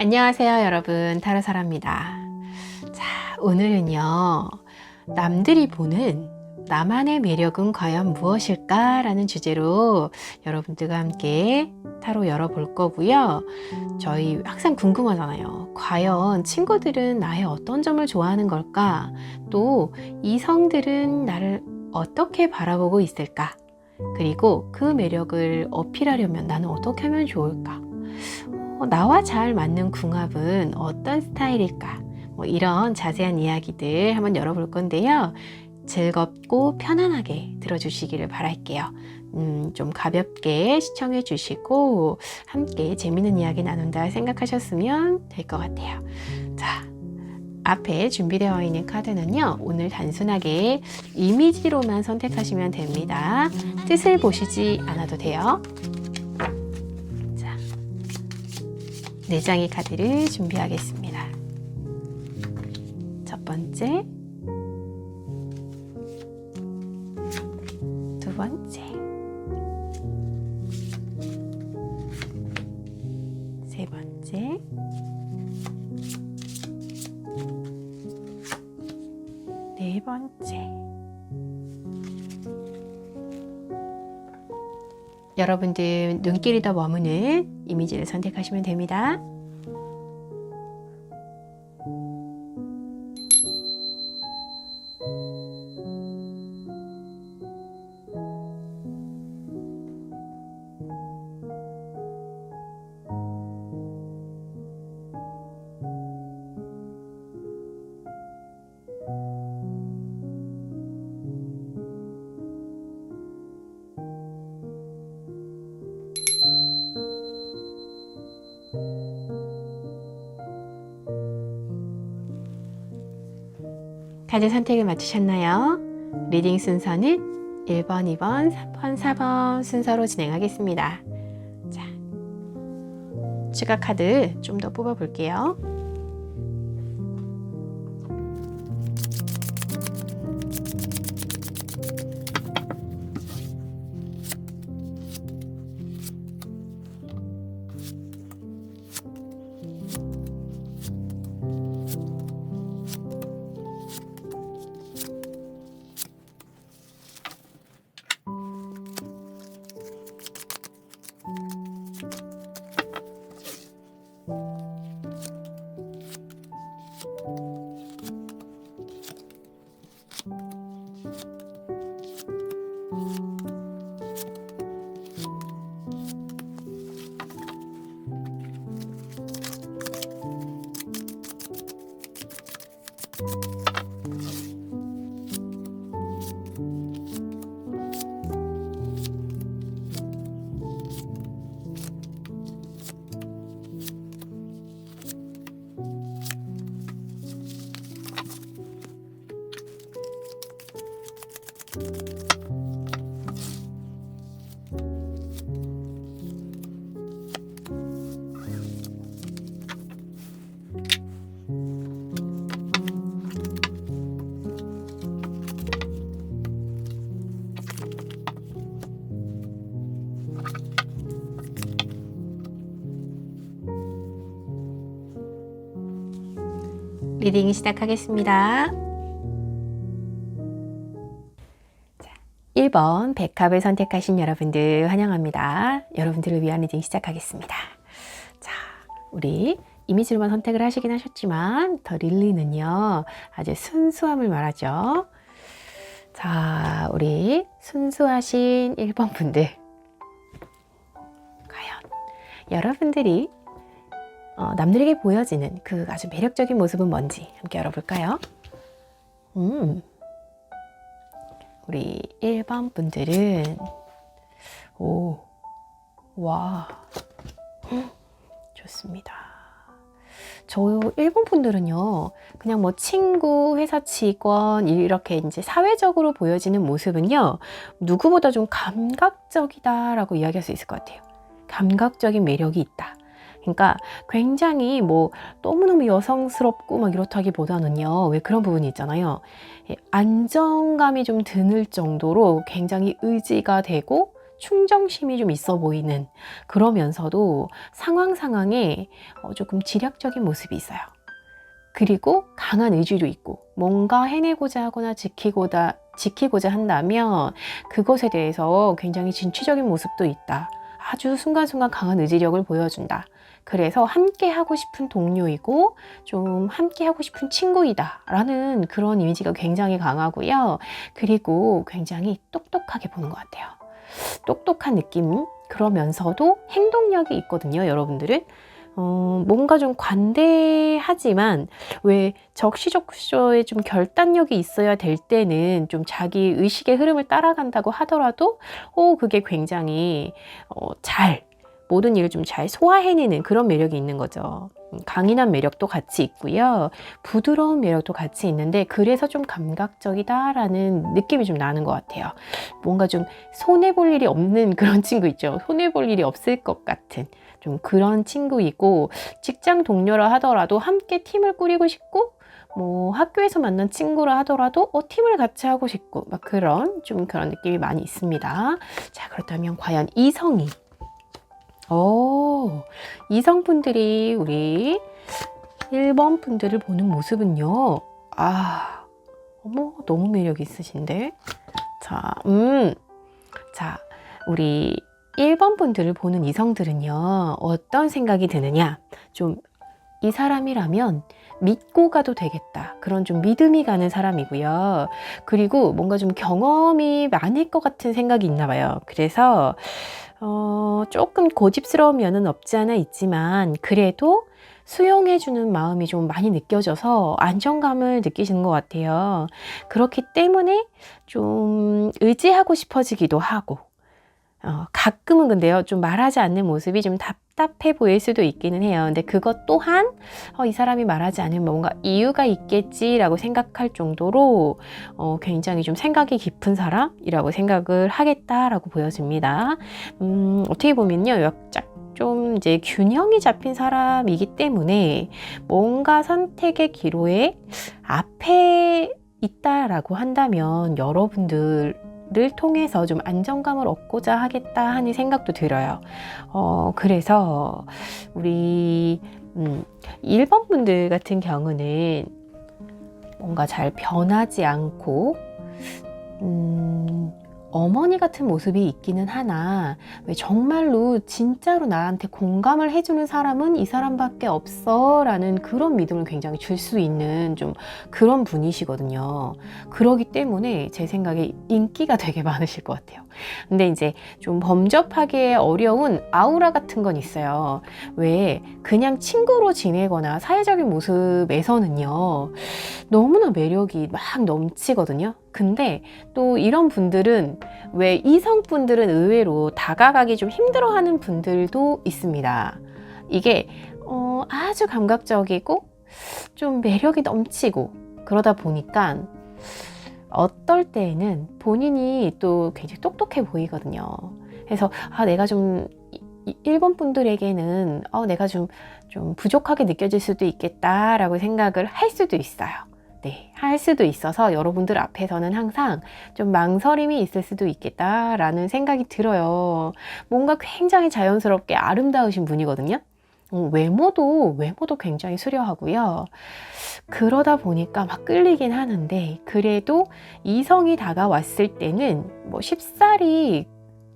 안녕하세요 여러분, 타로사라입니다. 자, 오늘은요 남들이 보는 나만의 매력은 과연 무엇일까? 라는 주제로 여러분들과 함께 타로 열어볼 거고요. 저희 항상 궁금하잖아요. 과연 친구들은 나의 어떤 점을 좋아하는 걸까? 또 이성들은 나를 어떻게 바라보고 있을까? 그리고 그 매력을 어필하려면 나는 어떻게 하면 좋을까? 나와 잘 맞는 궁합은 어떤 스타일일까? 이런 자세한 이야기들 한번 열어볼 건데요. 즐겁고 편안하게 들어주시기를 바랄게요. 좀 가볍게 시청해 주시고 함께 재밌는 이야기 나눈다 생각하셨으면 될 것 같아요. 자, 앞에 준비되어 있는 카드는요, 오늘 단순하게 이미지로만 선택하시면 됩니다. 뜻을 보시지 않아도 돼요. 자, 4장의 카드를 준비하겠습니다. 첫 번째, 두 번째, 세 번째, 네 번째. 여러분들 눈길이 더 머무는 이미지를 선택하시면 됩니다. 카드 선택을 마치셨나요? 리딩 순서는 1번, 2번, 3번, 4번 순서로 진행하겠습니다. 자, 추가 카드 좀 더 뽑아 볼게요. 리딩 시작하겠습니다. 자, 1번 백합을 선택하신 여러분들 환영합니다. 여러분들을 위한 리딩 시작하겠습니다. 자, 우리 이미지로만 선택을 하시긴 하셨지만 더 릴리는요, 아주 순수함을 말하죠. 자, 우리 순수하신 1번 분들, 과연 여러분들이 남들에게 보여지는 그 아주 매력적인 모습은 뭔지 함께 열어볼까요? 우리 1번 분들은 와, 좋습니다. 저 1번 분들은요, 그냥 뭐 친구, 회사 직원 이렇게 이제 사회적으로 보여지는 모습은요, 누구보다 좀 감각적이다라고 이야기할 수 있을 것 같아요. 감각적인 매력이 있다. 그러니까 굉장히 뭐 너무너무 여성스럽고 막 이렇다기보다는요, 왜 그런 부분이 있잖아요. 안정감이 좀 드는 정도로 굉장히 의지가 되고 충정심이 좀 있어 보이는, 그러면서도 상황에 조금 지략적인 모습이 있어요. 그리고 강한 의지도 있고, 뭔가 해내고자 하거나 지키고자 한다면 그것에 대해서 굉장히 진취적인 모습도 있다. 아주 순간순간 강한 의지력을 보여준다. 그래서 함께 하고 싶은 동료이고 좀 함께 하고 싶은 친구이다 라는 그런 이미지가 굉장히 강하고요. 그리고 굉장히 똑똑하게 보는 것 같아요. 똑똑한 느낌, 그러면서도 행동력이 있거든요, 여러분들은. 뭔가 좀 관대하지만 왜 적시적소에 좀 결단력이 있어야 될 때는 좀 자기 의식의 흐름을 따라간다고 하더라도 그게 굉장히 모든 일을 좀 잘 소화해내는 그런 매력이 있는 거죠. 강인한 매력도 같이 있고요. 부드러운 매력도 같이 있는데, 그래서 좀 감각적이다라는 느낌이 좀 나는 것 같아요. 뭔가 좀 손해볼 일이 없는 그런 친구 있죠. 손해볼 일이 없을 것 같은 좀 그런 친구이고, 직장 동료라 하더라도 함께 팀을 꾸리고 싶고, 뭐 학교에서 만난 친구라 하더라도 팀을 같이 하고 싶고, 막 그런 느낌이 많이 있습니다. 자, 그렇다면 과연 이성이 이성분들이 우리 1번 분들을 보는 모습은요. 너무 매력 있으신데. 자, 우리 1번 분들을 보는 이성들은요, 어떤 생각이 드느냐? 좀 이 사람이라면 믿고 가도 되겠다. 그런 좀 믿음이 가는 사람이고요. 그리고 뭔가 좀 경험이 많을 것 같은 생각이 있나 봐요. 그래서 조금 고집스러운 면은 없지 않아 있지만, 그래도 수용해주는 마음이 좀 많이 느껴져서 안정감을 느끼시는 것 같아요. 그렇기 때문에 좀 의지하고 싶어지기도 하고, 가끔은 근데요, 좀 말하지 않는 모습이 좀 답답해 보일 수도 있기는 해요. 근데 그것 또한 이 사람이 말하지 않으면 뭔가 이유가 있겠지라고 생각할 정도로 굉장히 좀 생각이 깊은 사람이라고 생각을 하겠다라고 보여집니다. 어떻게 보면요, 좀 이제 균형이 잡힌 사람이기 때문에 뭔가 선택의 기로에 앞에 있다라고 한다면 여러분들 를 통해서 좀 안정감을 얻고자 하겠다 하는 생각도 들어요. 그래서 우리 1번 분들 같은 경우는 뭔가 잘 변하지 않고 어머니 같은 모습이 있기는 하나, 왜 정말로 진짜로 나한테 공감을 해주는 사람은 이 사람밖에 없어 라는 그런 믿음을 굉장히 줄 수 있는 좀 그런 분이시거든요. 그러기 때문에 제 생각에 인기가 되게 많으실 것 같아요. 근데 이제 좀 범접하기 어려운 아우라 같은 건 있어요. 왜 그냥 친구로 지내거나 사회적인 모습에서는요, 너무나 매력이 막 넘치거든요. 근데 또 이런 분들은, 왜 이성분들은 의외로 다가가기 좀 힘들어하는 분들도 있습니다. 이게 아주 감각적이고 좀 매력이 넘치고 그러다 보니까 어떨 때에는 본인이 또 굉장히 똑똑해 보이거든요. 그래서 내가 좀 1번 분들에게는 내가 좀 부족하게 느껴질 수도 있겠다라고 생각을 할 수도 있어요. 네, 할 수도 있어서 여러분들 앞에서는 항상 좀 망설임이 있을 수도 있겠다라는 생각이 들어요. 뭔가 굉장히 자연스럽게 아름다우신 분이거든요. 외모도 굉장히 수려하고요. 그러다 보니까 막 끌리긴 하는데, 그래도 이성이 다가왔을 때는 뭐 쉽사리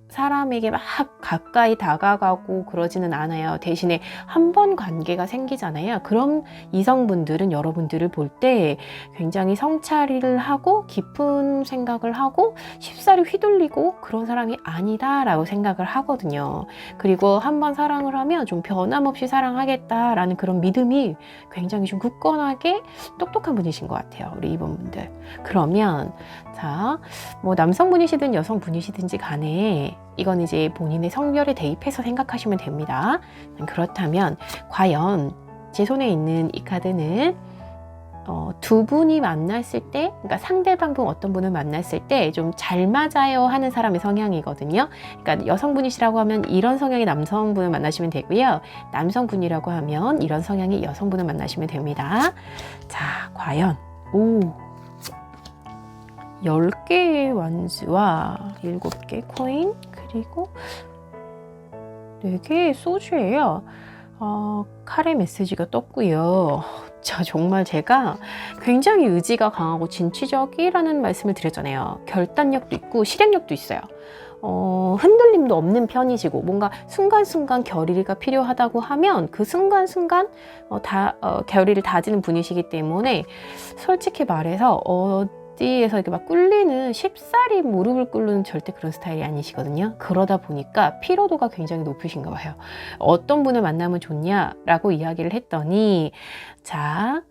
사람에게 막 가까이 다가가고 그러지는 않아요. 대신에 한 번 관계가 생기잖아요. 그럼 이성분들은 여러분들을 볼 때 굉장히 성찰을 하고 깊은 생각을 하고 쉽사리 휘둘리고 그런 사람이 아니다라고 생각을 하거든요. 그리고 한 번 사랑을 하면 좀 변함없이 사랑하겠다라는 그런 믿음이 굉장히 좀 굳건하게 똑똑한 분이신 것 같아요. 우리 이번 분들. 그러면 자, 뭐 남성분이시든 여성분이시든지 간에 이건 이제 본인의 성별에 대입해서 생각하시면 됩니다. 그렇다면 과연 제 손에 있는 이 카드는 두 분이 만났을 때, 그러니까 상대방 분 어떤 분을 만났을 때 좀 잘 맞아요 하는 사람의 성향이거든요. 그러니까 여성분이시라고 하면 이런 성향의 남성분을 만나시면 되고요. 남성분이라고 하면 이런 성향의 여성분을 만나시면 됩니다. 자, 과연 10개의 완즈와 7개 코인, 그리고 4개의 소주예요. 칼의 메시지가 떴고요. 정말 제가 굉장히 의지가 강하고 진취적이라는 말씀을 드렸잖아요. 결단력도 있고 실행력도 있어요. 흔들림도 없는 편이시고, 뭔가 순간순간 결의가 필요하다고 하면 그 순간순간 결의를 다지는 분이시기 때문에, 솔직히 말해서 어디에서 이렇게 막 꿀리는, 쉽사리 무릎을 꿇는 절대 그런 스타일이 아니시거든요. 그러다 보니까 피로도가 굉장히 높으신가 봐요. 어떤 분을 만나면 좋냐라고 이야기를 했더니, 자,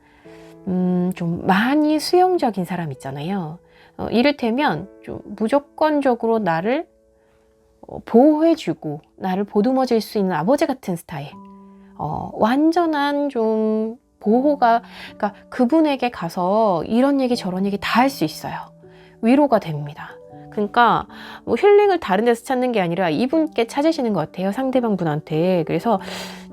좀 많이 수용적인 사람 있잖아요. 이를테면 좀 무조건적으로 나를 보호해주고 나를 보듬어줄 수 있는 아버지 같은 스타일. 완전한 좀 보호가, 그러니까 그분에게 가서 이런 얘기 저런 얘기 다 할 수 있어요. 위로가 됩니다. 그러니까 뭐 힐링을 다른 데서 찾는 게 아니라 이분께 찾으시는 것 같아요. 상대방 분한테. 그래서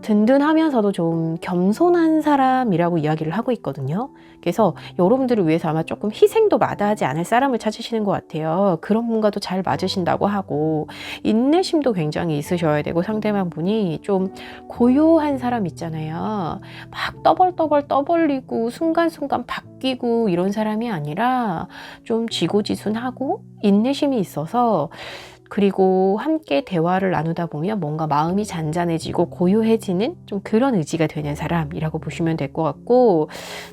든든하면서도 좀 겸손한 사람이라고 이야기를 하고 있거든요. 그래서 여러분들을 위해서 아마 조금 희생도 마다하지 않을 사람을 찾으시는 것 같아요. 그런 분과도 잘 맞으신다고 하고, 인내심도 굉장히 있으셔야 되고, 상대방 분이 좀 고요한 사람 있잖아요. 막 떠벌떠벌 떠벌리고 순간순간 바뀌고 이런 사람이 아니라 좀 지고지순하고 인내심이 있어서, 그리고 함께 대화를 나누다 보면 뭔가 마음이 잔잔해지고 고요해지는 좀 그런 의지가 되는 사람이라고 보시면 될 것 같고,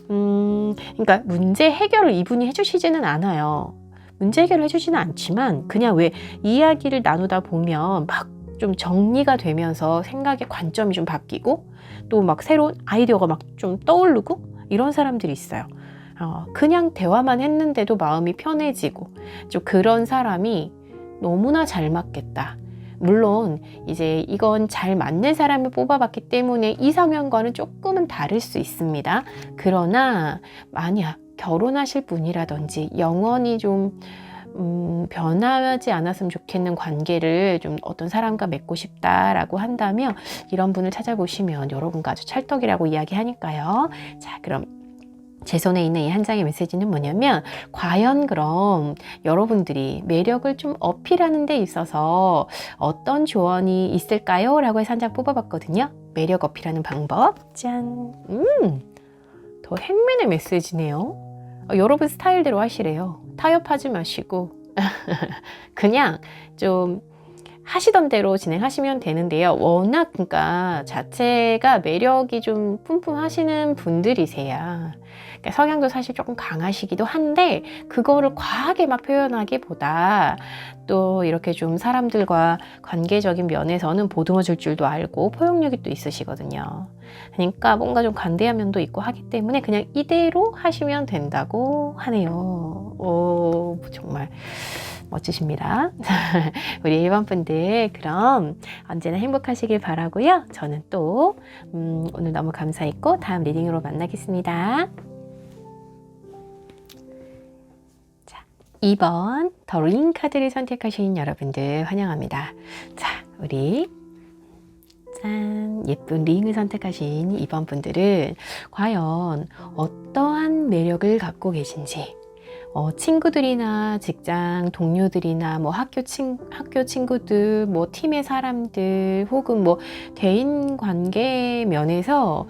그러니까 문제 해결을 이분이 해주시지는 않아요. 문제 해결을 해주지는 않지만, 그냥 왜 이야기를 나누다 보면 막 좀 정리가 되면서 생각의 관점이 좀 바뀌고, 또 막 새로운 아이디어가 막 좀 떠오르고 이런 사람들이 있어요. 그냥 대화만 했는데도 마음이 편해지고, 좀 그런 사람이 너무나 잘 맞겠다. 물론 이제 이건 잘 맞는 사람을 뽑아봤기 때문에 이상형과는 조금은 다를 수 있습니다. 그러나 만약 결혼하실 분이라든지 영원히 좀 변하지 않았으면 좋겠는 관계를 좀 어떤 사람과 맺고 싶다라고 한다면, 이런 분을 찾아보시면 여러분과 아주 찰떡이라고 이야기하니까요. 자, 그럼 제 손에 있는 이 한 장의 메시지는 뭐냐면, 과연 그럼 여러분들이 매력을 좀 어필하는 데 있어서 어떤 조언이 있을까요? 라고 해서 한 장 뽑아봤거든요. 매력 어필하는 방법. 짠! 더 행맨의 메시지네요. 여러분 스타일대로 하시래요. 타협하지 마시고 그냥 좀 하시던 대로 진행하시면 되는데요. 워낙 그러니까 자체가 매력이 좀 뿜뿜하시는 분들이세요. 그러니까 성향도 사실 조금 강하시기도 한데, 그거를 과하게 막 표현하기보다 또 이렇게 좀 사람들과 관계적인 면에서는 보듬어 줄 줄도 알고 포용력이 또 있으시거든요. 그러니까 뭔가 좀 관대한 면도 있고 하기 때문에 그냥 이대로 하시면 된다고 하네요. 오, 정말 멋지십니다. 우리 1번 분들 그럼 언제나 행복하시길 바라고요. 저는 또 오늘 너무 감사했고 다음 리딩으로 만나겠습니다. 자, 2번 더 링 카드를 선택하신 여러분들 환영합니다. 자, 우리 짠, 예쁜 링을 선택하신 2번 분들은 과연 어떠한 매력을 갖고 계신지, 친구들이나 직장 동료들이나 뭐 학교 친구들, 뭐 팀의 사람들, 혹은 뭐 대인 관계 면에서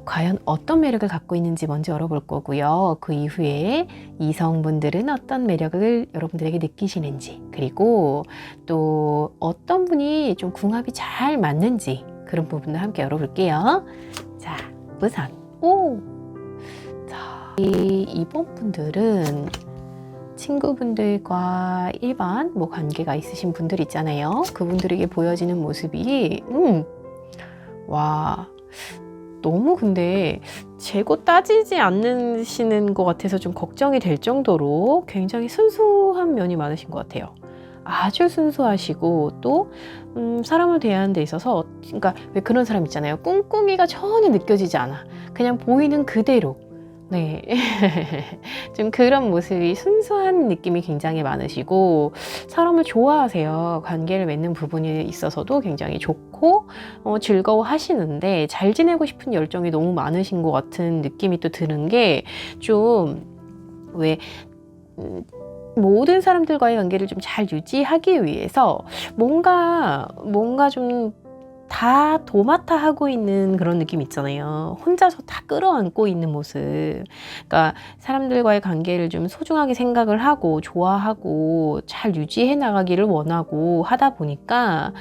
과연 어떤 매력을 갖고 있는지 먼저 열어볼 거고요. 그 이후에 이성분들은 어떤 매력을 여러분들에게 느끼시는지, 그리고 또 어떤 분이 좀 궁합이 잘 맞는지, 그런 부분도 함께 열어볼게요. 자, 우선 이번 분들은 친구분들과 일반 뭐 관계가 있으신 분들 있잖아요. 그분들에게 보여지는 모습이 와, 너무 근데 재고 따지지 않으시는 것 같아서 좀 걱정이 될 정도로 굉장히 순수한 면이 많으신 것 같아요. 아주 순수하시고, 또 사람을 대하는 데 있어서, 그러니까 왜 그런 사람 있잖아요. 꿍꿍이가 전혀 느껴지지 않아. 그냥 보이는 그대로. 네. 좀 그런 모습이, 순수한 느낌이 굉장히 많으시고, 사람을 좋아하세요. 관계를 맺는 부분에 있어서도 굉장히 좋고 즐거워 하시는데, 잘 지내고 싶은 열정이 너무 많으신 것 같은 느낌이 또 드는 게, 좀 왜 모든 사람들과의 관계를 좀 잘 유지하기 위해서 뭔가 좀 다 도맡아 하고 있는 그런 느낌 있잖아요. 혼자서 다 끌어안고 있는 모습. 그러니까 사람들과의 관계를 좀 소중하게 생각을 하고 좋아하고 잘 유지해 나가기를 원하고 하다 보니까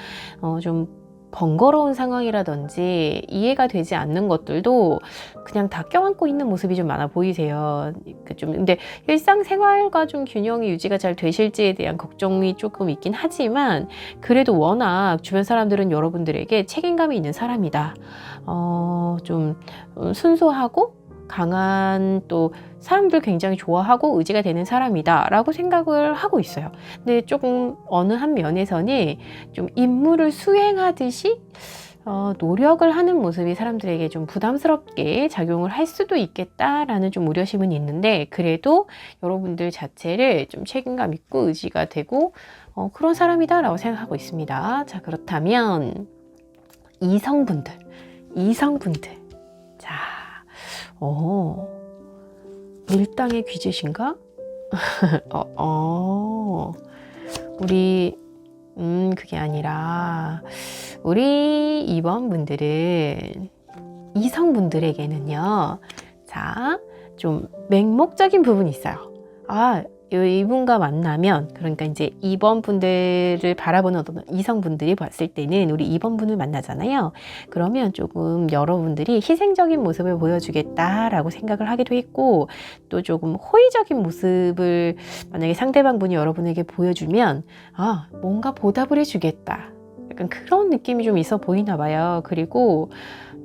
좀 번거로운 상황이라든지 이해가 되지 않는 것들도 그냥 다 껴안고 있는 모습이 좀 많아 보이세요. 근데 일상생활과 좀 균형이 유지가 잘 되실지에 대한 걱정이 조금 있긴 하지만 그래도 워낙 주변 사람들은 여러분들에게 책임감이 있는 사람이다. 좀 순수하고 강한 또 사람들 굉장히 좋아하고 의지가 되는 사람이다 라고 생각을 하고 있어요. 근데 조금 어느 한 면에서는 좀 임무를 수행하듯이 노력을 하는 모습이 사람들에게 좀 부담스럽게 작용을 할 수도 있겠다라는 좀 우려심은 있는데 그래도 여러분들 자체를 좀 책임감 있고 의지가 되고 그런 사람이다 라고 생각하고 있습니다. 자, 그렇다면 이성분들 자, 밀당의 귀재신가? 우리 그게 아니라 우리 2번 분들은 이성분들에게는요, 자, 좀 맹목적인 부분이 있어요. 이분과 만나면, 그러니까 이제 2번 분들을 바라보는 어떤 이성분들이 봤을 때는 우리 2번 분을 만나잖아요. 그러면 조금 여러분들이 희생적인 모습을 보여주겠다라고 생각을 하기도 했고, 또 조금 호의적인 모습을 만약에 상대방 분이 여러분에게 보여주면, 뭔가 보답을 해주겠다. 약간 그런 느낌이 좀 있어 보이나 봐요. 그리고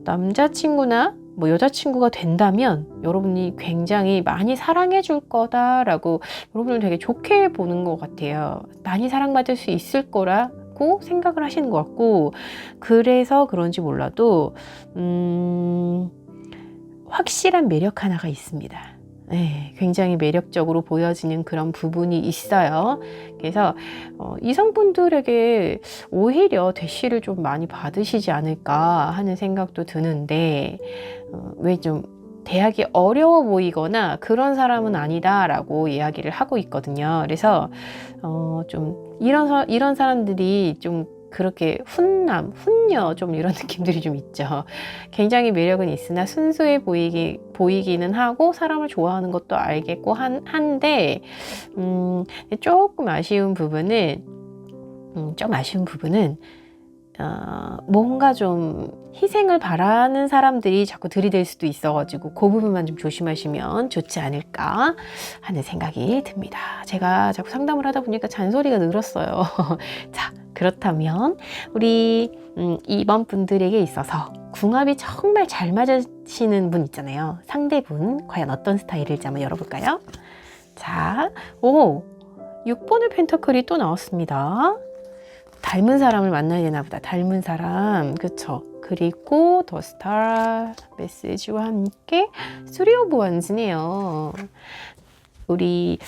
남자친구나 여자친구가 된다면 여러분이 굉장히 많이 사랑해 줄 거다라고 여러분을 되게 좋게 보는 것 같아요. 많이 사랑받을 수 있을 거라고 생각을 하시는 것 같고, 그래서 그런지 몰라도 확실한 매력 하나가 있습니다. 네, 굉장히 매력적으로 보여지는 그런 부분이 있어요. 그래서 이성분들에게 오히려 대시를 좀 많이 받으시지 않을까 하는 생각도 드는데, 왜 좀 대하기 어려워 보이거나 그런 사람은 아니다라고 이야기를 하고 있거든요. 그래서 좀 이런 사람들이 좀 그렇게 훈녀 좀 이런 느낌들이 좀 있죠. 굉장히 매력은 있으나 순수해 보이기는 하고 사람을 좋아하는 것도 알겠고 한데 조금 아쉬운 부분은 뭔가 좀 희생을 바라는 사람들이 자꾸 들이댈 수도 있어가지고 그 부분만 좀 조심하시면 좋지 않을까 하는 생각이 듭니다. 제가 자꾸 상담을 하다 보니까 잔소리가 늘었어요. 자, 그렇다면 우리 2번 분들에게 있어서 궁합이 정말 잘 맞으시는 분 있잖아요. 상대분 과연 어떤 스타일일지 한번 열어볼까요? 자, 6번의 펜터클이 또 나왔습니다. 닮은 사람을 만나야 되나 보다. 닮은 사람, 그쵸? 그리고 더 스타 메시지와 함께 3 오브 원즈네요. 우리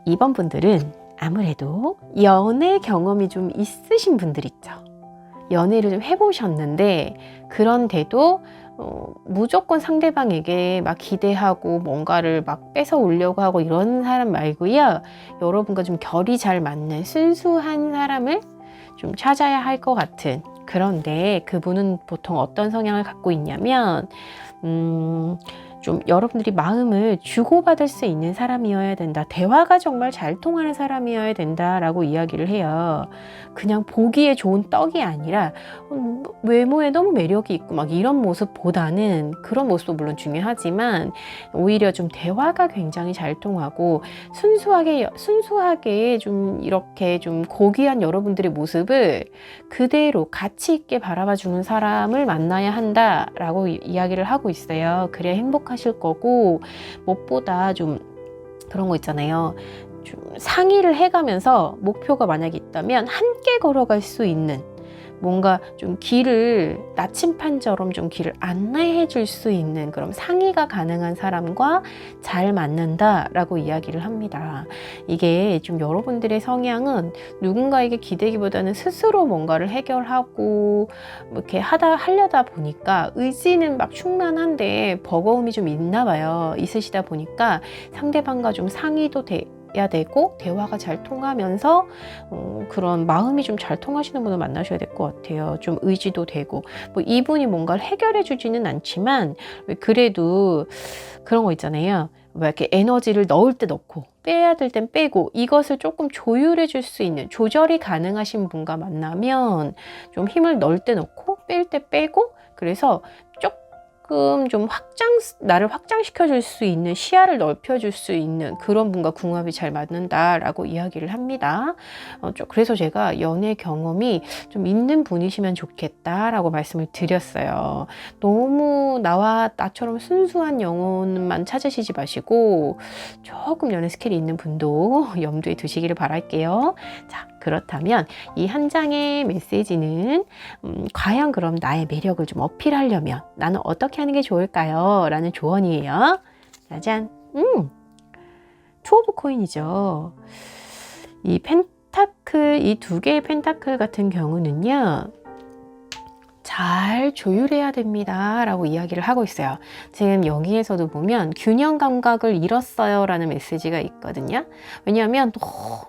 2번 분들은 아무래도 연애 경험이 좀 있으신 분들 있죠. 연애를 좀 해보셨는데 그런데도 무조건 상대방에게 막 기대하고 뭔가를 막 뺏어 오려고 하고 이런 사람 말고요. 여러분과 좀 결이 잘 맞는 순수한 사람을 좀 찾아야 할 것 같은, 그런데 그분은 보통 어떤 성향을 갖고 있냐면 좀 여러분들이 마음을 주고받을 수 있는 사람이어야 된다. 대화가 정말 잘 통하는 사람이어야 된다라고 이야기를 해요. 그냥 보기에 좋은 떡이 아니라 외모에 너무 매력이 있고 막 이런 모습보다는, 그런 모습도 물론 중요하지만 오히려 좀 대화가 굉장히 잘 통하고 순수하게 좀 이렇게 좀 고귀한 여러분들의 모습을 그대로 가치 있게 바라봐 주는 사람을 만나야 한다라고 이야기를 하고 있어요. 그래야 행복하실 거고, 무엇보다 좀 그런 거 있잖아요. 좀 상의를 해가면서 목표가 만약에 있다면 함께 걸어갈 수 있는, 뭔가 좀 길을 나침판처럼 좀 길을 안내해 줄 수 있는 그런 상의가 가능한 사람과 잘 맞는다라고 이야기를 합니다. 이게 좀 여러분들의 성향은 누군가에게 기대기보다는 스스로 뭔가를 해결하고 뭐 이렇게 하려다 보니까 의지는 막 충만한데 버거움이 좀 있나 봐요. 있으시다 보니까 상대방과 좀 상의도 해야 되고 대화가 잘 통하면서 그런 마음이 좀 잘 통하시는 분을 만나셔야 될 것 같아요. 좀 의지도 되고 뭐 이분이 뭔가를 해결해 주지는 않지만 그래도 그런 거 있잖아요. 뭐 이렇게 에너지를 넣을 때 넣고 빼야 될 땐 빼고 이것을 조금 조율해 줄 수 있는 조절이 가능하신 분과 만나면 좀 힘을 넣을 때 넣고 뺄 때 빼고 그래서 조금 좀 나를 확장시켜 줄 수 있는 시야를 넓혀 줄 수 있는 그런 분과 궁합이 잘 맞는다라고 이야기를 합니다. 그래서 제가 연애 경험이 좀 있는 분이시면 좋겠다라고 말씀을 드렸어요. 너무 나처럼 순수한 영혼만 찾으시지 마시고 조금 연애 스킬이 있는 분도 염두에 두시기를 바랄게요. 자, 그렇다면 이 한 장의 메시지는 과연 그럼 나의 매력을 좀 어필하려면 나는 어떻게 하는 게 좋을까요? 라는 조언이에요. 짜잔. 투 오브 코인이죠. 이 펜타클, 이 두 개의 펜타클 같은 경우는요. 잘 조율해야 됩니다 라고 이야기를 하고 있어요. 지금 여기에서도 보면 균형 감각을 잃었어요 라는 메시지가 있거든요. 왜냐하면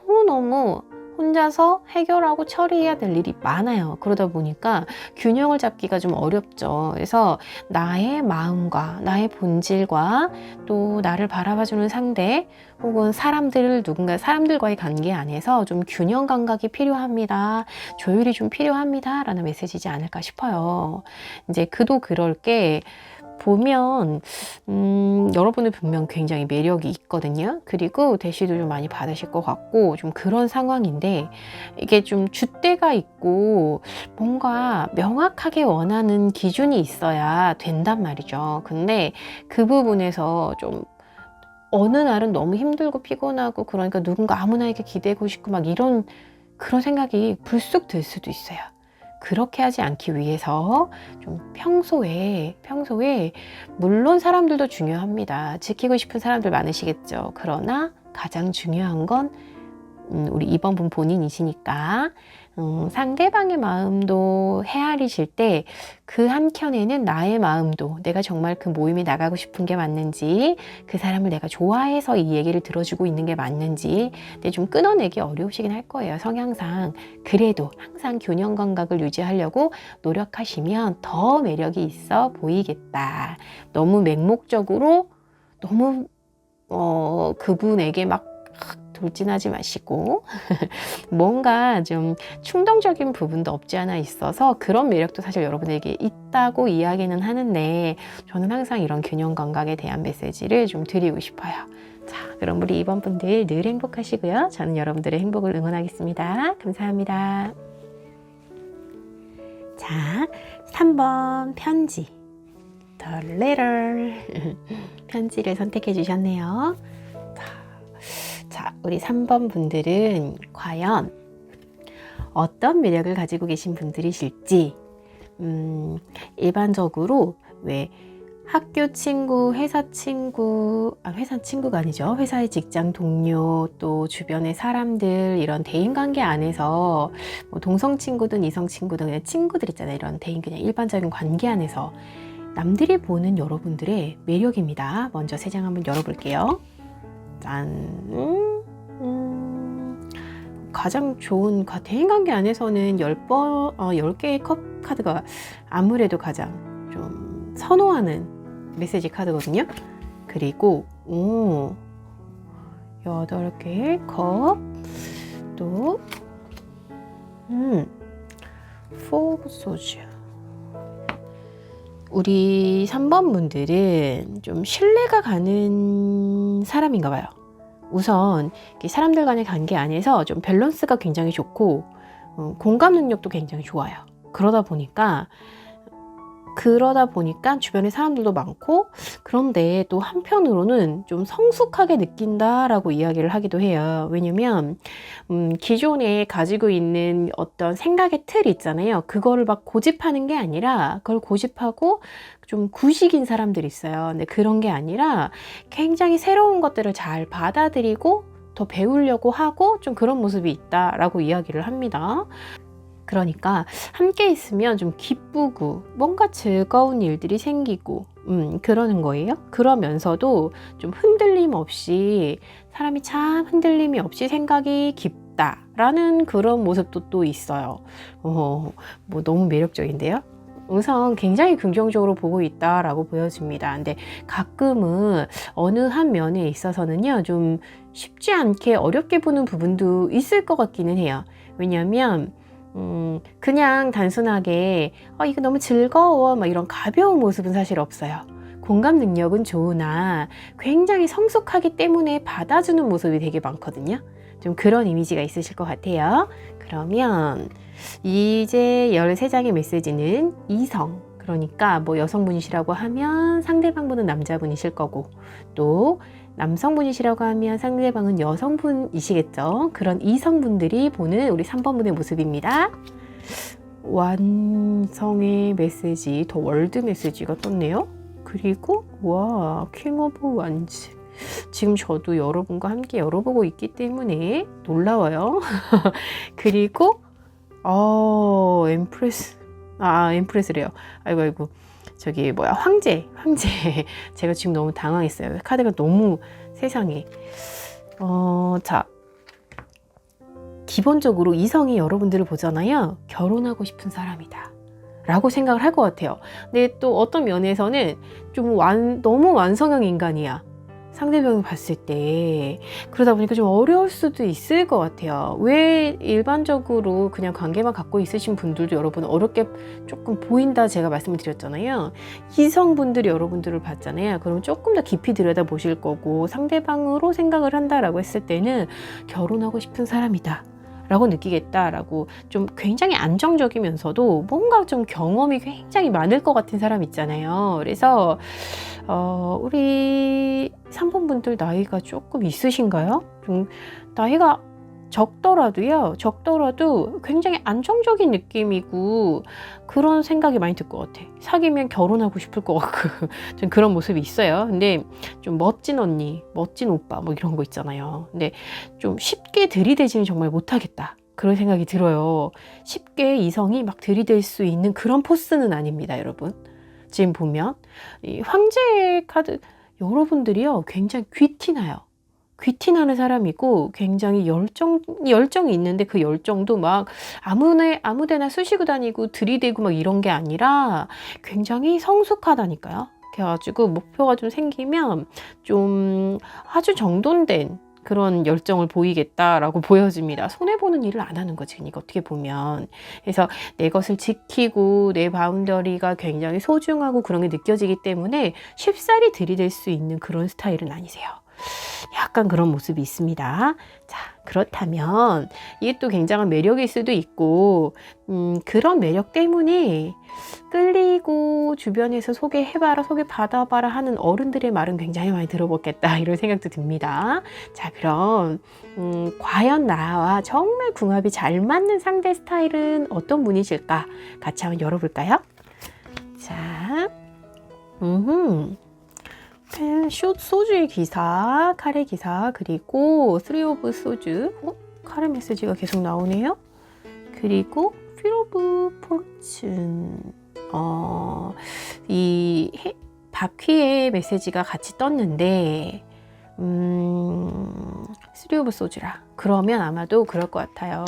너무너무 혼자서 해결하고 처리해야 될 일이 많아요. 그러다 보니까 균형을 잡기가 좀 어렵죠. 그래서 나의 마음과 나의 본질과 또 나를 바라봐주는 상대 혹은 사람들과의 관계 안에서 좀 균형 감각이 필요합니다. 조율이 좀 필요합니다. 라는 메시지지 않을까 싶어요. 이제 그도 그럴 게 보면 여러분은 분명 굉장히 매력이 있거든요. 그리고 대시도 좀 많이 받으실 것 같고 좀 그런 상황인데 이게 좀 줏대가 있고 뭔가 명확하게 원하는 기준이 있어야 된단 말이죠. 근데 그 부분에서 좀 어느 날은 너무 힘들고 피곤하고 그러니까 누군가 아무나에게 기대고 싶고 막 그런 생각이 불쑥 들 수도 있어요. 그렇게 하지 않기 위해서 좀 평소에 물론 사람들도 중요합니다. 지키고 싶은 사람들 많으시겠죠. 그러나 가장 중요한 건 우리 2번 분 본인이시니까 상대방의 마음도 헤아리실 때 그 한켠에는 나의 마음도 내가 정말 그 모임에 나가고 싶은 게 맞는지 그 사람을 내가 좋아해서 이 얘기를 들어주고 있는 게 맞는지 근데 좀 끊어내기 어려우시긴 할 거예요. 성향상. 그래도 항상 균형 감각을 유지하려고 노력하시면 더 매력이 있어 보이겠다. 너무 맹목적으로 너무 그분에게 막 돌진하지 마시고 뭔가 좀 충동적인 부분도 없지 않아 있어서 그런 매력도 사실 여러분에게 있다고 이야기는 하는데 저는 항상 이런 균형 감각에 대한 메시지를 좀 드리고 싶어요. 자, 그럼 우리 2번 분들 늘 행복하시고요. 저는 여러분들의 행복을 응원하겠습니다. 감사합니다. 자, 3번 편지. The letter. 편지를 선택해 주셨네요. 자, 우리 3번 분들은 과연 어떤 매력을 가지고 계신 분들이실지 일반적으로 왜 학교 친구, 회사 친구가 아니죠. 회사의 직장 동료, 또 주변의 사람들, 이런 대인관계 안에서 뭐 동성 친구든 이성 친구든 그냥 친구들 있잖아요. 이런 그냥 일반적인 관계 안에서 남들이 보는 여러분들의 매력입니다. 먼저 3장 한번 열어볼게요. 짠. 가장 좋은 대인관계 안에서는 10개의 컵 카드가 아무래도 가장 좀 선호하는 메시지 카드거든요. 그리고 8개의 컵, 또 포 소주. 우리 3번 분들은 좀 신뢰가 가는 사람인가 봐요. 우선 사람들 간의 관계 안에서 좀 밸런스가 굉장히 좋고 공감 능력도 굉장히 좋아요. 그러다 보니까 그러다 보니까 주변에 사람들도 많고, 그런데 또 한편으로는 좀 성숙하게 느낀다라고 이야기를 하기도 해요. 왜냐면 기존에 가지고 있는 어떤 생각의 틀 있잖아요. 그거를 막 고집하는 게 아니라, 그걸 고집하고 좀 구식인 사람들이 있어요. 근데 그런 게 아니라 굉장히 새로운 것들을 잘 받아들이고 더 배우려고 하고 좀 그런 모습이 있다라고 이야기를 합니다. 그러니까 함께 있으면 좀 기쁘고 뭔가 즐거운 일들이 생기고 그러는 거예요. 그러면서도 좀 흔들림 없이, 사람이 참 흔들림이 없이 생각이 깊다라는 그런 모습도 또 있어요. 뭐 너무 매력적인데요. 우선 굉장히 긍정적으로 보고 있다라고 보여집니다. 근데 가끔은 어느 한 면에 있어서는요, 좀 쉽지 않게 어렵게 보는 부분도 있을 것 같기는 해요. 왜냐하면 그냥 단순하게 이거 너무 즐거워 막 이런 가벼운 모습은 사실 없어요. 공감 능력은 좋으나 굉장히 성숙하기 때문에 받아주는 모습이 되게 많거든요. 좀 그런 이미지가 있으실 것 같아요. 그러면 이제 13장의 메시지는 이성, 그러니까 뭐 여성분이시라고 하면 상대방분은 남자분이실 거고, 또 남성분이시라고 하면 상대방은 여성분이시겠죠. 그런 이성분들이 보는 우리 3번분의 모습입니다. 완성의 메시지, 더 월드 메시지가 떴네요. 그리고 와, 킹 오브 완즈. 지금 저도 여러분과 함께 열어보고 있기 때문에 놀라워요. 그리고 엠프레스래요. 아이고 저기 뭐야, 황제. 제가 지금 너무 당황했어요. 카드가 너무, 세상에. 자, 기본적으로 이성이 여러분들을 보잖아요. 결혼하고 싶은 사람이다 라고 생각을 할 것 같아요. 근데 또 어떤 면에서는 좀 너무 완성형 인간이야, 상대방을 봤을 때. 그러다 보니까 좀 어려울 수도 있을 것 같아요. 왜 일반적으로 그냥 관계만 갖고 있으신 분들도 여러분 어렵게 조금 보인다 제가 말씀을 드렸잖아요. 이성분들이 여러분들을 봤잖아요. 그럼 조금 더 깊이 들여다 보실 거고, 상대방으로 생각을 한다라고 했을 때는 결혼하고 싶은 사람이다 라고 느끼겠다라고, 좀 굉장히 안정적이면서도 뭔가 좀 경험이 굉장히 많을 것 같은 사람 있잖아요. 그래서 우리 3번 분들 나이가 조금 있으신가요? 좀 나이가 적더라도 굉장히 안정적인 느낌이고, 그런 생각이 많이 들 것 같아. 사귀면 결혼하고 싶을 것 같고 좀 그런 모습이 있어요. 근데 좀 멋진 언니, 멋진 오빠 뭐 이런 거 있잖아요. 근데 좀 쉽게 들이대지는 정말 못하겠다, 그런 생각이 들어요. 쉽게 이성이 막 들이댈 수 있는 그런 포스는 아닙니다, 여러분. 지금 보면 이 황제 카드, 여러분들이요 굉장히 귀티나요. 귀티나는 사람이고, 굉장히 열정이 있는데 그 열정도 막 아무데나 쑤시고 다니고 들이대고 막 이런 게 아니라 굉장히 성숙하다니까요. 그래가지고 목표가 좀 생기면 좀 아주 정돈된 그런 열정을 보이겠다라고 보여집니다. 손해보는 일을 안 하는 거지, 그러니까 어떻게 보면. 그래서 내 것을 지키고 내 바운더리가 굉장히 소중하고 그런 게 느껴지기 때문에 쉽사리 들이댈 수 있는 그런 스타일은 아니세요. 약간 그런 모습이 있습니다. 자, 그렇다면 이게 또 굉장한 매력일 수도 있고, 그런 매력 때문에 끌리고 주변에서 소개해봐라, 소개받아봐라 하는 어른들의 말은 굉장히 많이 들어보겠다, 이런 생각도 듭니다. 자, 그럼 과연 나와 정말 궁합이 잘 맞는 상대 스타일은 어떤 분이실까? 같이 한번 열어볼까요? 자, 소주의 기사, 칼의 기사, 그리고 3 오브 소주, 칼의 메시지가 계속 나오네요. 그리고 필 오브 포춘, 이 바퀴의 메시지가 같이 떴는데 3 오브 소주라. 그러면 아마도 그럴 것 같아요.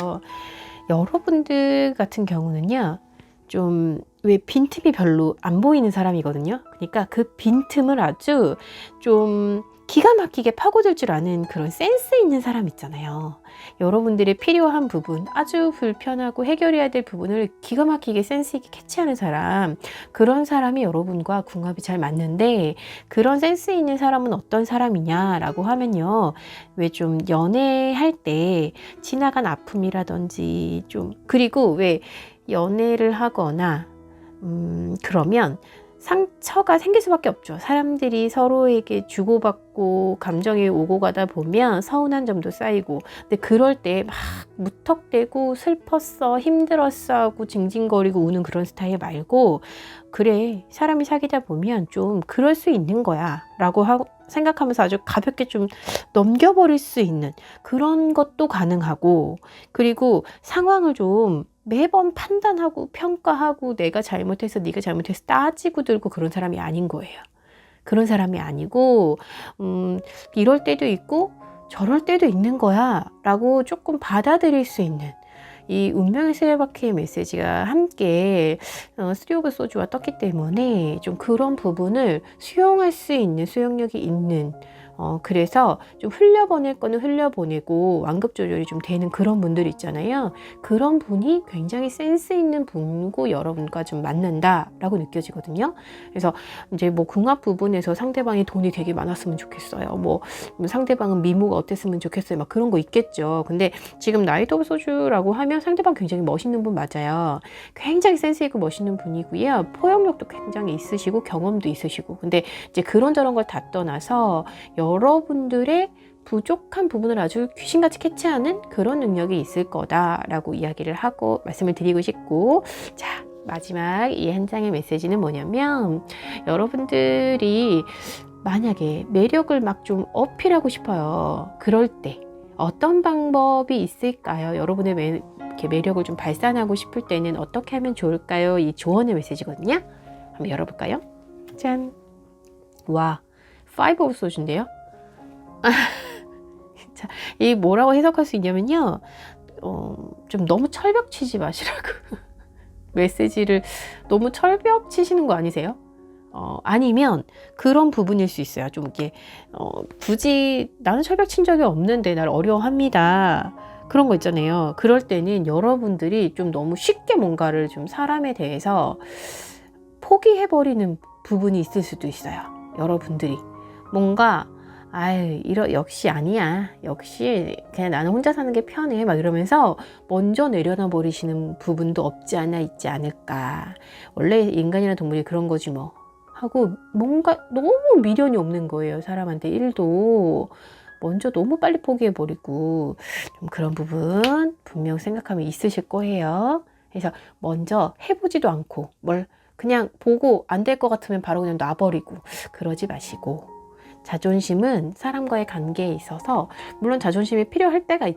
여러분들 같은 경우는요, 좀 왜 빈틈이 별로 안 보이는 사람이거든요. 그러니까 그 빈틈을 아주 좀 기가 막히게 파고들 줄 아는 그런 센스 있는 사람 있잖아요. 여러분들의 필요한 부분, 아주 불편하고 해결해야 될 부분을 기가 막히게 센스 있게 캐치하는 사람, 그런 사람이 여러분과 궁합이 잘 맞는데, 그런 센스 있는 사람은 어떤 사람이냐라고 하면요, 왜 좀 연애할 때 지나간 아픔이라든지, 좀, 그리고 왜 연애를 하거나 그러면 상처가 생길 수밖에 없죠. 사람들이 서로에게 주고받고 감정이 오고 가다 보면 서운한 점도 쌓이고, 근데 그럴 때 막 무턱대고 슬펐어, 힘들었어 하고 징징거리고 우는 그런 스타일 말고, 그래, 사람이 사귀다 보면 좀 그럴 수 있는 거야 라고 생각하면서 아주 가볍게 좀 넘겨버릴 수 있는 그런 것도 가능하고, 그리고 상황을 좀 매번 판단하고 평가하고 내가 잘못해서 네가 잘못해서 따지고 들고 그런 사람이 아닌 거예요. 그런 사람이 아니고 이럴 때도 있고 저럴 때도 있는 거야 라고 조금 받아들일 수 있는, 이 운명의 수레바퀴의 메시지가 함께 3 오브 소주와 떴기 때문에 좀 그런 부분을 수용할 수 있는 수용력이 있는, 그래서 좀 흘려보낼 거는 흘려보내고 완급 조절이 좀 되는 그런 분들 있잖아요. 그런 분이 굉장히 센스 있는 분이고 여러분과 좀 맞는다라고 느껴지거든요. 그래서 이제 뭐 궁합 부분에서 상대방이 돈이 되게 많았으면 좋겠어요. 뭐 상대방은 미모가 어땠으면 좋겠어요. 막 그런 거 있겠죠. 근데 지금 나이트 오브 소주라고 하면 상대방 굉장히 멋있는 분 맞아요. 굉장히 센스 있고 멋있는 분이고요. 포용력도 굉장히 있으시고 경험도 있으시고. 근데 이제 그런저런 걸 다 떠나서 여러분들의 부족한 부분을 아주 귀신같이 캐치하는 그런 능력이 있을 거다라고 이야기를 하고 말씀을 드리고 싶고, 자, 마지막 이 한 장의 메시지는 뭐냐면, 여러분들이 만약에 매력을 막 좀 어필하고 싶어요. 그럴 때 어떤 방법이 있을까요? 여러분의 이렇게 매력을 좀 발산하고 싶을 때는 어떻게 하면 좋을까요? 이 조언의 메시지거든요. 한번 열어볼까요? 짠! 와, 5 오브 소주인데요. 자, 이 뭐라고 해석할 수 있냐면요, 좀 너무 철벽 치지 마시라고. 메시지를 너무 철벽 치시는 거 아니세요? 아니면 그런 부분일 수 있어요. 좀 이렇게 굳이 나는 철벽 친 적이 없는데 날 어려워합니다, 그런 거 있잖아요. 그럴 때는 여러분들이 좀 너무 쉽게 뭔가를 좀 사람에 대해서 포기해버리는 부분이 있을 수도 있어요. 여러분들이 뭔가 아유 역시 아니야, 역시 그냥 나는 혼자 사는 게 편해 막 이러면서 먼저 내려놔 버리시는 부분도 없지 않아 있지 않을까. 원래 인간이나 동물이 그런 거지 뭐 하고, 뭔가 너무 미련이 없는 거예요. 사람한테 일도 먼저 너무 빨리 포기해 버리고, 좀 그런 부분 분명 생각하면 있으실 거예요. 그래서 먼저 해보지도 않고 뭘 그냥 보고 안 될 것 같으면 바로 그냥 놔버리고 그러지 마시고, 자존심은 사람과의 관계에 있어서 물론 자존심이 필요할 때가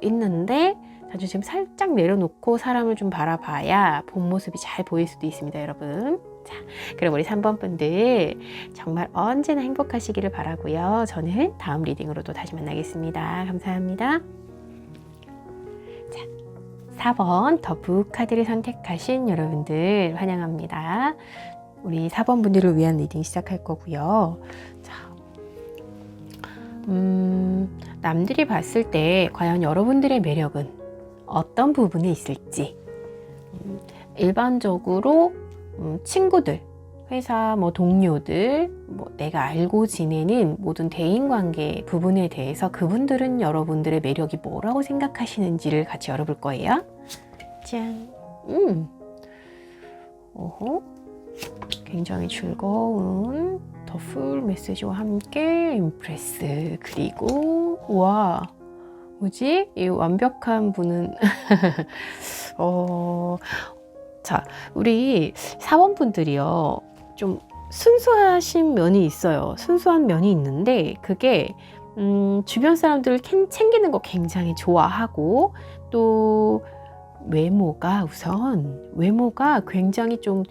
있는데 자존심 살짝 내려놓고 사람을 좀 바라봐야 본 모습이 잘 보일 수도 있습니다, 여러분. 자, 그럼 우리 3번 분들 정말 언제나 행복하시기를 바라고요. 저는 다음 리딩으로 또 다시 만나겠습니다. 감사합니다. 자, 4번 더북 카드를 선택하신 여러분들 환영합니다. 우리 4번 분들을 위한 리딩 시작할 거고요. 자, 남들이 봤을 때 과연 여러분들의 매력은 어떤 부분에 있을지, 일반적으로 친구들, 회사 뭐 동료들, 뭐 내가 알고 지내는 모든 대인관계 부분에 대해서 그분들은 여러분들의 매력이 뭐라고 생각하시는지를 같이 열어볼 거예요. 짠. 오호. 굉장히 즐거운 더 풀 메시지와 함께 임프레스, 그리고 와 뭐지? 이 완벽한 분은 자, 우리 4번 분들이요, 좀 순수하신 면이 있어요. 순수한 면이 있는데 그게 주변 사람들을 챙기는 거 굉장히 좋아하고, 또 외모가 굉장히 좀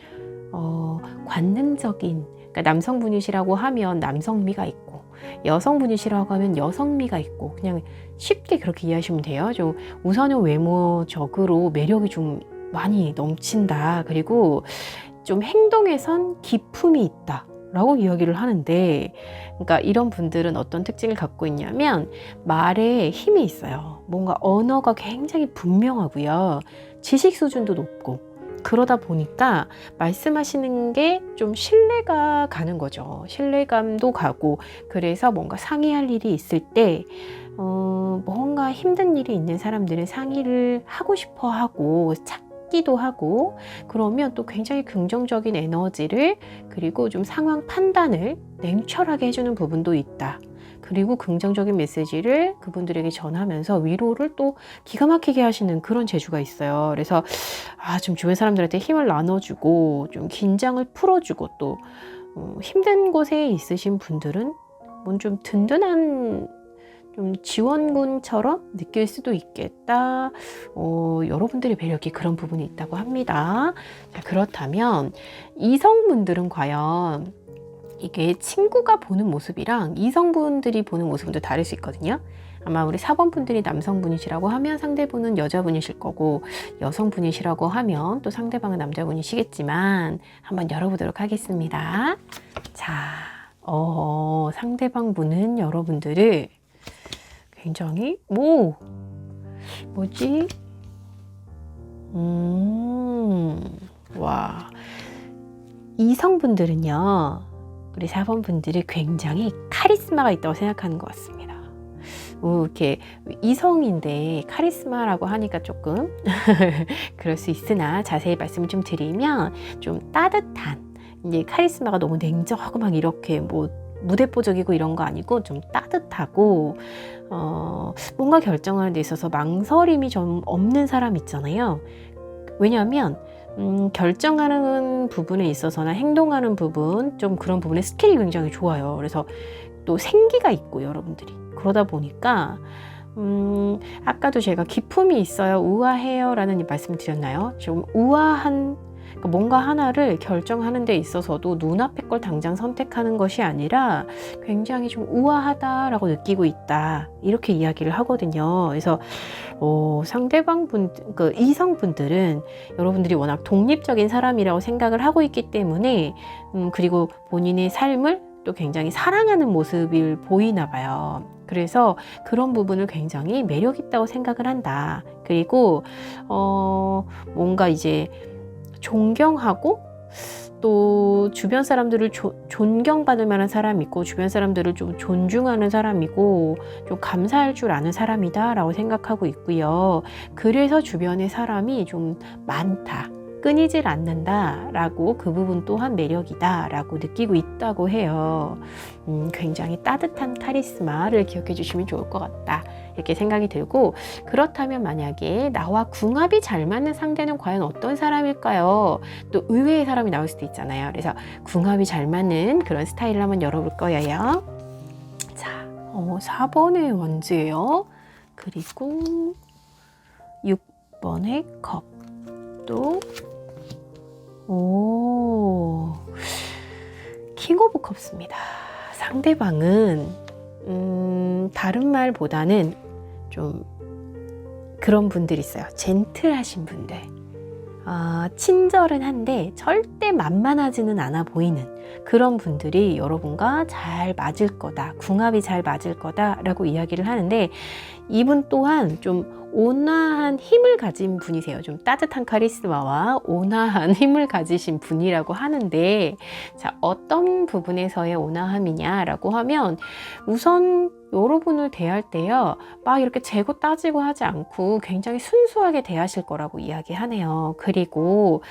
관능적인, 그러니까 남성분이시라고 하면 남성미가 있고 여성분이시라고 하면 여성미가 있고, 그냥 쉽게 그렇게 이해하시면 돼요. 좀 우선은 외모적으로 매력이 좀 많이 넘친다, 그리고 좀 행동에선 기품이 있다 라고 이야기를 하는데, 그러니까 이런 분들은 어떤 특징을 갖고 있냐면 말에 힘이 있어요. 뭔가 언어가 굉장히 분명하고요, 지식 수준도 높고, 그러다 보니까 말씀하시는 게 좀 신뢰가 가는 거죠. 신뢰감도 가고, 그래서 뭔가 상의할 일이 있을 때 뭔가 힘든 일이 있는 사람들은 상의를 하고 싶어 하고 찾기도 하고, 그러면 또 굉장히 긍정적인 에너지를, 그리고 좀 상황 판단을 냉철하게 해주는 부분도 있다. 그리고 긍정적인 메시지를 그분들에게 전하면서 위로를 또 기가 막히게 하시는 그런 재주가 있어요. 그래서 좀 주변 사람들한테 힘을 나눠주고 좀 긴장을 풀어주고, 또 힘든 곳에 있으신 분들은 뭔 좀 든든한 좀 지원군처럼 느낄 수도 있겠다. 여러분들의 매력이 그런 부분이 있다고 합니다. 자, 그렇다면 이성분들은 과연 이게 친구가 보는 모습이랑 이성분들이 보는 모습은 또 다를 수 있거든요. 아마 우리 4번 분들이 남성분이시라고 하면 상대분은 여자분이실 거고, 여성분이시라고 하면 또 상대방은 남자분이시겠지만, 한번 열어보도록 하겠습니다. 자, 상대방 분은 여러분들을 굉장히 뭐지? 와, 이성분들은요, 우리 4번 분들이 굉장히 카리스마가 있다고 생각하는 것 같습니다. 이렇게 이성인데 카리스마라고 하니까 조금 그럴 수 있으나, 자세히 말씀을 좀 드리면 좀 따뜻한, 이제 카리스마가 너무 냉정하고 막 이렇게 뭐 무대뽀적이고 이런 거 아니고 좀 따뜻하고, 뭔가 결정하는 데 있어서 망설임이 좀 없는 사람 있잖아요. 왜냐하면 결정하는 부분에 있어서나 행동하는 부분, 좀 그런 부분에 스킬이 굉장히 좋아요. 그래서 또 생기가 있고, 여러분들이 그러다 보니까 아까도 제가 기품이 있어요, 우아해요 라는 말씀을 드렸나요? 좀 우아한, 뭔가 하나를 결정하는 데 있어서도 눈앞의 걸 당장 선택하는 것이 아니라 굉장히 좀 우아하다라고 느끼고 있다, 이렇게 이야기를 하거든요. 그래서 상대방 분, 이성분들은 여러분들이 워낙 독립적인 사람이라고 생각을 하고 있기 때문에, 그리고 본인의 삶을 또 굉장히 사랑하는 모습을 보이나 봐요. 그래서 그런 부분을 굉장히 매력 있다고 생각을 한다. 그리고 뭔가 이제 존경하고, 또 주변 사람들을 존경받을 만한 사람이고, 주변 사람들을 좀 존중하는 사람이고, 좀 감사할 줄 아는 사람이다 라고 생각하고 있고요. 그래서 주변에 사람이 좀 많다, 끊이질 않는다 라고, 그 부분 또한 매력이다 라고 느끼고 있다고 해요. 굉장히 따뜻한 카리스마를 기억해 주시면 좋을 것 같다, 이렇게 생각이 들고, 그렇다면 만약에 나와 궁합이 잘 맞는 상대는 과연 어떤 사람일까요? 또 의외의 사람이 나올 수도 있잖아요. 그래서 궁합이 잘 맞는 그런 스타일을 한번 열어볼 거예요. 자, 4번의 원즈예요. 그리고 6번의 컵도, 킹 오브 컵스입니다. 상대방은 다른 말보다는 좀 그런 분들이 있어요. 젠틀하신 분들, 친절은 한데 절대 만만하지는 않아 보이는 그런 분들이 여러분과 잘 맞을 거다, 궁합이 잘 맞을 거다 라고 이야기를 하는데, 이분 또한 좀 온화한 힘을 가진 분이세요. 좀 따뜻한 카리스마와 온화한 힘을 가지신 분이라고 하는데, 자, 어떤 부분에서의 온화함이냐라고 하면, 우선 여러분을 대할 때요, 막 이렇게 재고 따지고 하지 않고 굉장히 순수하게 대하실 거라고 이야기하네요. 그리고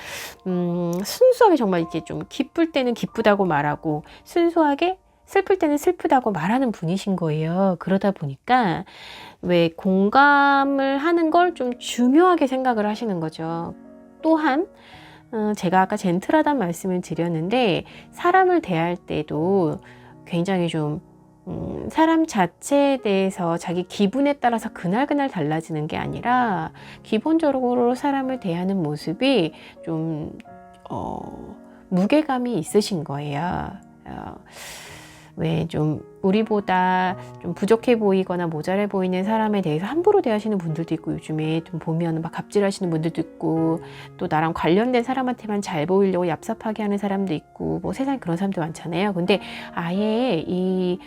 순수하게, 정말 이렇게 좀 기쁠 때는 기쁘다고 말하고, 순수하게 슬플 때는 슬프다고 말하는 분이신 거예요. 그러다 보니까 왜 공감을 하는 걸 좀 중요하게 생각을 하시는 거죠. 또한 제가 아까 젠틀하다는 말씀을 드렸는데, 사람을 대할 때도 굉장히 좀 사람 자체에 대해서 자기 기분에 따라서 그날그날 달라지는 게 아니라, 기본적으로 사람을 대하는 모습이 좀 무게감이 있으신 거예요. 왜 좀 우리보다 좀 부족해 보이거나 모자래 보이는 사람에 대해서 함부로 대하시는 분들도 있고, 요즘에 좀 보면 막 갑질하시는 분들도 있고, 또 나랑 관련된 사람한테만 잘 보이려고 얍삽하게 하는 사람도 있고, 뭐 세상에 그런 사람도 많잖아요. 근데 아예 이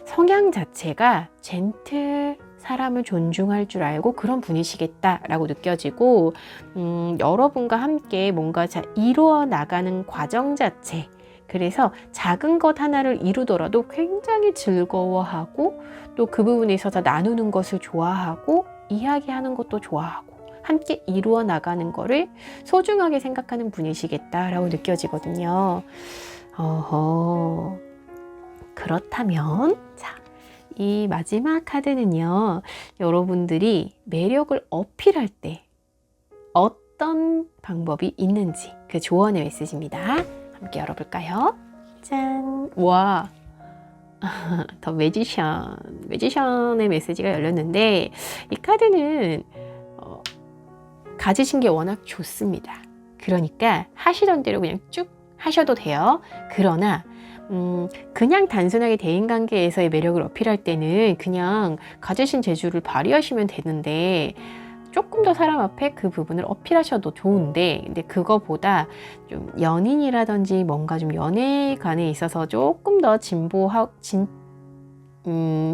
성향 자체가 젠틀, 사람을 존중할 줄 알고 그런 분이시겠다라고 느껴지고, 여러분과 함께 뭔가 이루어 나가는 과정 자체, 그래서 작은 것 하나를 이루더라도 굉장히 즐거워하고, 또 그 부분에 있어서 나누는 것을 좋아하고, 이야기하는 것도 좋아하고 함께 이루어 나가는 거를 소중하게 생각하는 분이시겠다라고 느껴지거든요. 그렇다면 자, 이 마지막 카드는요, 여러분들이 매력을 어필할 때 어떤 방법이 있는지 그 조언의 메시지입니다. 함께 열어볼까요? 짠! 와! 더 매지션의 메시지가 열렸는데, 이 카드는 가지신 게 워낙 좋습니다. 그러니까 하시던 대로 그냥 쭉 하셔도 돼요. 그러나 그냥 단순하게 대인관계에서의 매력을 어필할 때는 그냥 가지신 재주를 발휘하시면 되는데, 조금 더 사람 앞에 그 부분을 어필하셔도 좋은데, 근데 그거보다 좀 연인이라든지 뭔가 좀 연애관에 있어서 조금 더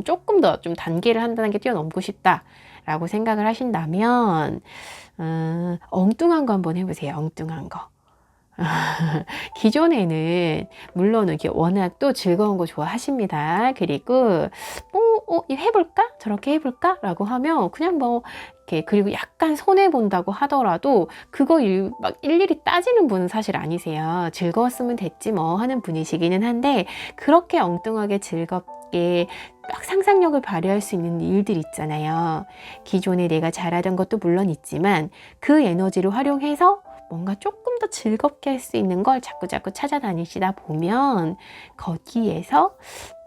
조금 더 좀 단계를 한 단계 뛰어넘고 싶다라고 생각을 하신다면, 엉뚱한 거 한번 해보세요. 엉뚱한 거. 기존에는 물론 이렇게 워낙 또 즐거운 거 좋아하십니다. 그리고 이거 해볼까? 저렇게 해볼까? 라고 하면 그냥 뭐 이렇게, 그리고 약간 손해 본다고 하더라도 그거 막 일일이 따지는 분은 사실 아니세요. 즐거웠으면 됐지 뭐 하는 분이시기는 한데, 그렇게 엉뚱하게 즐겁게 막 상상력을 발휘할 수 있는 일들 있잖아요. 기존에 내가 잘하던 것도 물론 있지만 그 에너지를 활용해서 뭔가 조금 더 즐겁게 할 수 있는 걸 자꾸자꾸 찾아다니시다 보면 거기에서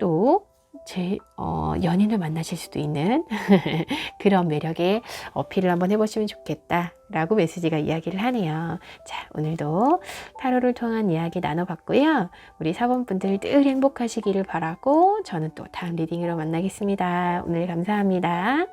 또 연인을 만나실 수도 있는 그런 매력의 어필을 한번 해보시면 좋겠다라고 메시지가 이야기를 하네요. 자, 오늘도 타로를 통한 이야기 나눠봤고요. 우리 사번분들 늘 행복하시기를 바라고, 저는 또 다음 리딩으로 만나겠습니다. 오늘 감사합니다.